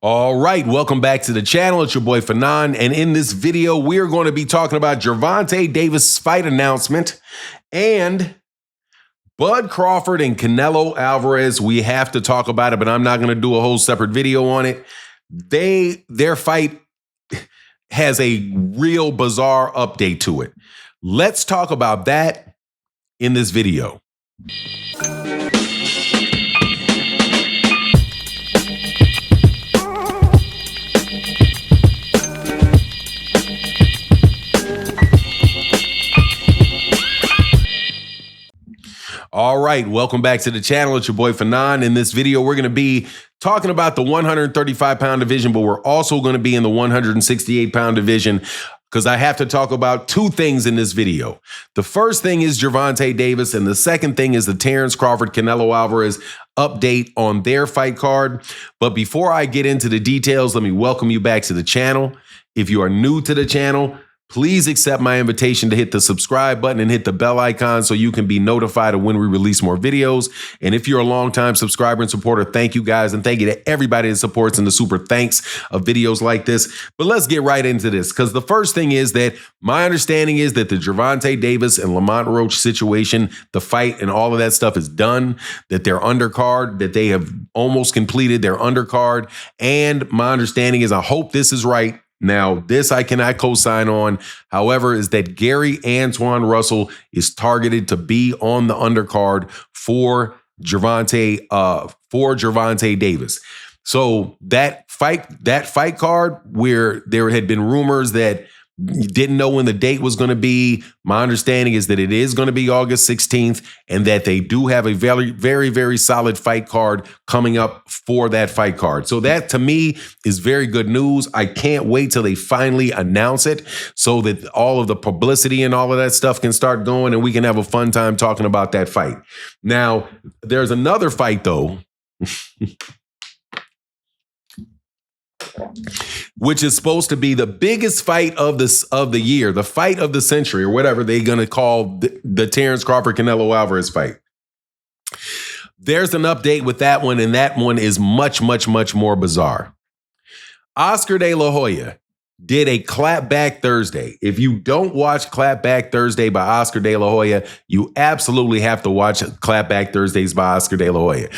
All right, welcome back to the channel. It's your boy Fanon, and in this video, we are going to be talking about Gervonta Davis' fight announcement and Bud Crawford and Canelo Alvarez. We have to talk about it, but I'm not going to do a whole separate video on it. Their fight has a real bizarre update to it. Let's talk about that in this video. All right, welcome back to the channel. It's your boy Fanon. In this video, we're going to be talking about the 135-pound division, but we're also going to be in the 168-pound division because I have to talk about two things in this video. The first thing is Gervonta Davis, and the second thing is the Terrence Crawford, Canelo Alvarez update on their fight card. But before I get into the details, let me welcome you back to the channel. If you are new to the channel, please accept my invitation to hit the subscribe button and hit the bell icon so you can be notified of when we release more videos. And if you're a longtime subscriber and supporter, thank you guys. And thank you to everybody that supports and the super thanks of videos like this. But let's get right into this, because the first thing is that my understanding is that the Gervonta Davis and Lamont Roach situation, the fight and all of that stuff is done, that they're undercard, that they have almost completed their undercard. And my understanding is, I hope this is right. Now, this I cannot co-sign on, however, is that Gary Antoine Russell is targeted to be on the undercard for Gervonta Davis. So that fight card where there had been rumors that you didn't know when the date was going to be, my understanding is that it is going to be August 16th and that they do have a very, very, very solid fight card coming up for that fight card. So that to me is very good news. I can't wait till they finally announce it so that all of the publicity and all of that stuff can start going and we can have a fun time talking about that fight. Now, there's another fight though, which is supposed to be the biggest fight of the year, the fight of the century, or whatever they're going to call the Terrence Crawford Canelo Alvarez fight. There's an update with that one, and that one is much, much, much more bizarre. Oscar De La Hoya did a Clapback Thursday. If you don't watch Clapback Thursday by Oscar De La Hoya, you absolutely have to watch Clapback Thursdays by Oscar De La Hoya.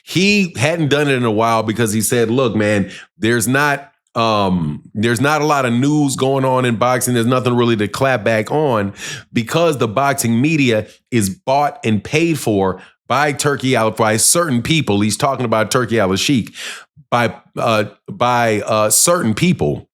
He hadn't done it in a while because he said, look, man, there's not a lot of news going on in boxing. There's nothing really to clap back on because the boxing media is bought and paid for by by certain people. He's talking about Turkey al-Sheikh by certain people.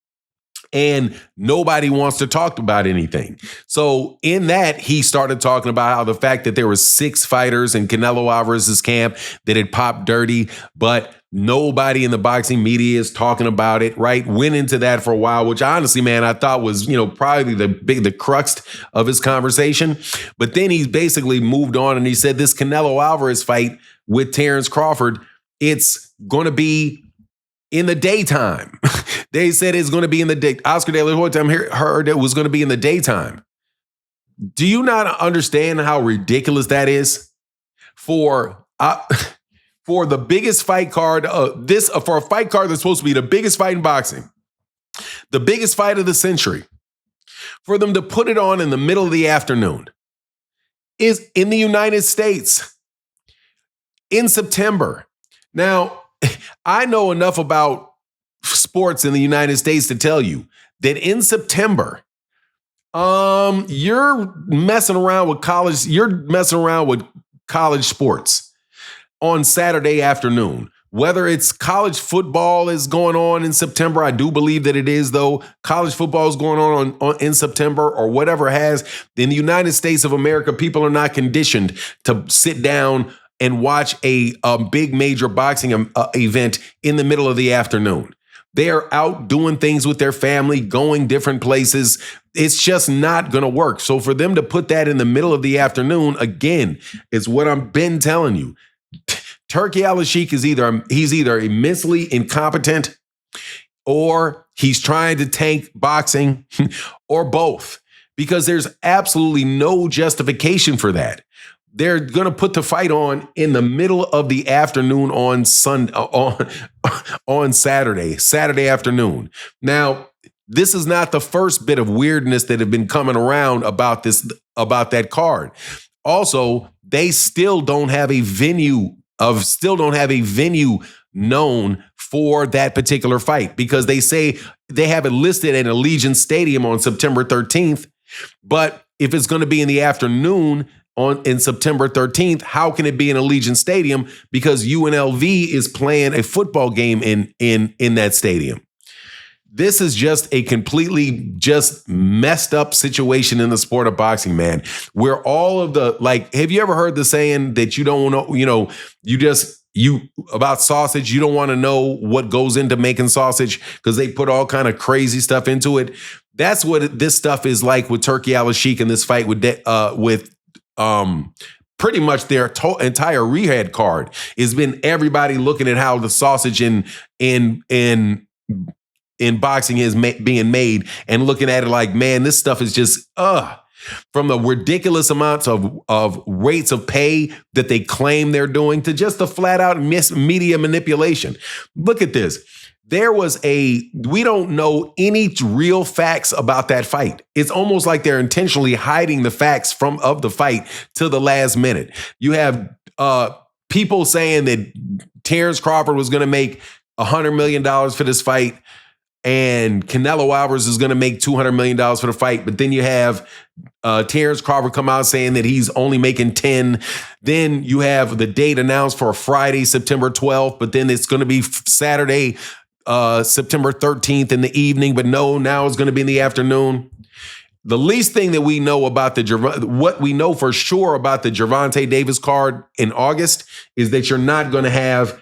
And nobody wants to talk about anything. So in that, he started talking about how the fact that there were 6 fighters in Canelo Alvarez's camp that had popped dirty, but nobody in the boxing media is talking about it, right? Went into that for a while, which honestly, man, I thought was, probably the crux of his conversation. But then he's basically moved on and he said this Canelo Alvarez fight with Terrence Crawford, it's going to be in the daytime. They said it's going to be in the day. Oscar De La Hoya heard it was going to be in the daytime. Do you not understand how ridiculous that is for the biggest fight card? For a fight card that's supposed to be the biggest fight in boxing, the biggest fight of the century, for them to put it on in the middle of the afternoon is in the United States in September. Now, I know enough about sports in the United States to tell you that in September, you're messing around with college. You're messing around with college sports on Saturday afternoon. Whether it's college football is going on in September, I do believe that it is, though. College football is going on in September or whatever has. In the United States of America, people are not conditioned to sit down and watch a big major boxing event in the middle of the afternoon. They are out doing things with their family, going different places. It's just not going to work. So for them to put that in the middle of the afternoon, again, is what I've been telling you. Turkey al-Sheikh is either immensely incompetent or he's trying to tank boxing or both, because there's absolutely no justification for that. they're going to put the fight on in the middle of the afternoon on Saturday afternoon. Now, this is not the first bit of weirdness that have been coming around about that card. Also, they still don't have a venue known for that particular fight, because they say they have it listed at Allegiant Stadium on September 13th. But if it's going to be in the afternoon in September 13th, how can it be in Allegiant Stadium? Because UNLV is playing a football game in that stadium. This is just a completely just messed up situation in the sport of boxing, man, where all of the, like, have you ever heard the saying that you don't know, about sausage, you don't want to know what goes into making sausage because they put all kind of crazy stuff into it. That's what this stuff is like with Turki Al-Sheikh in this fight with pretty much their entire Riyadh card. Has been everybody looking at how the sausage in boxing is being made and looking at it like, man, this stuff is just, from the ridiculous amounts of rates of pay that they claim they're doing to just the flat out media manipulation. Look at this. We don't know any real facts about that fight. It's almost like they're intentionally hiding the facts of the fight to the last minute. You have people saying that Terrence Crawford was going to make $100 million for this fight, and Canelo Alvarez is going to make $200 million for the fight. But then you have Terrence Crawford come out saying that he's only making 10. Then you have the date announced for Friday, September 12th, but then it's going to be Saturday, September 13th in the evening. But no, now it's going to be in the afternoon. The least thing that we know about what we know for sure about the Gervonta Davis card in August is that you're not going to have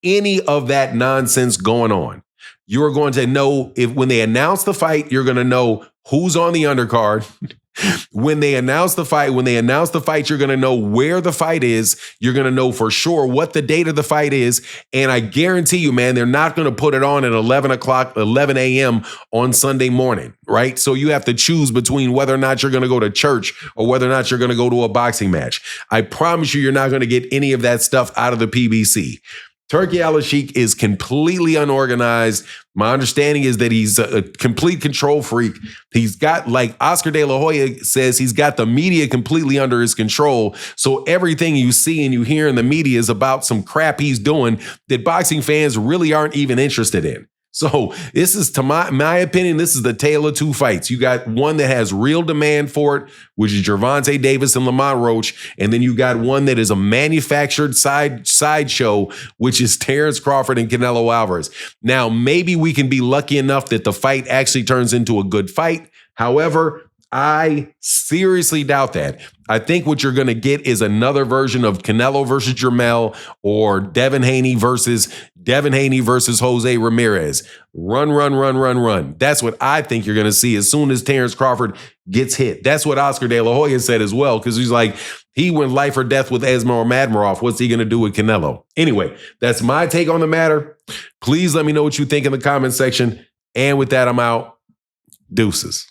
any of that nonsense going on. You're going to know when they announce the fight, you're going to know who's on the undercard. When they announce the fight, you're going to know where the fight is. You're going to know for sure what the date of the fight is. And I guarantee you, man, they're not going to put it on at 11 a.m. on Sunday morning, right? So you have to choose between whether or not you're going to go to church or whether or not you're going to go to a boxing match. I promise you're not going to get any of that stuff out of the PBC. Turki Al-Sheikh is completely unorganized. My understanding is that he's a complete control freak. He's got, like Oscar De La Hoya says, he's got the media completely under his control. So everything you see and you hear in the media is about some crap he's doing that boxing fans really aren't even interested in. So this is, to my opinion, this is the tale of two fights. You got one that has real demand for it, which is Gervonta Davis and Lamont Roach. And then you got one that is a manufactured sideshow, which is Terrence Crawford and Canelo Alvarez. Now, maybe we can be lucky enough that the fight actually turns into a good fight. However, I seriously doubt that. I think what you're going to get is another version of Canelo versus Jermell, or Devin Haney versus Jose Ramirez. Run. That's what I think you're going to see as soon as Terrence Crawford gets hit. That's what Oscar De La Hoya said as well, because he's like, he went life or death with Esmer Madmarov. What's he going to do with Canelo? Anyway, that's my take on the matter. Please let me know what you think in the comment section. And with that, I'm out. Deuces.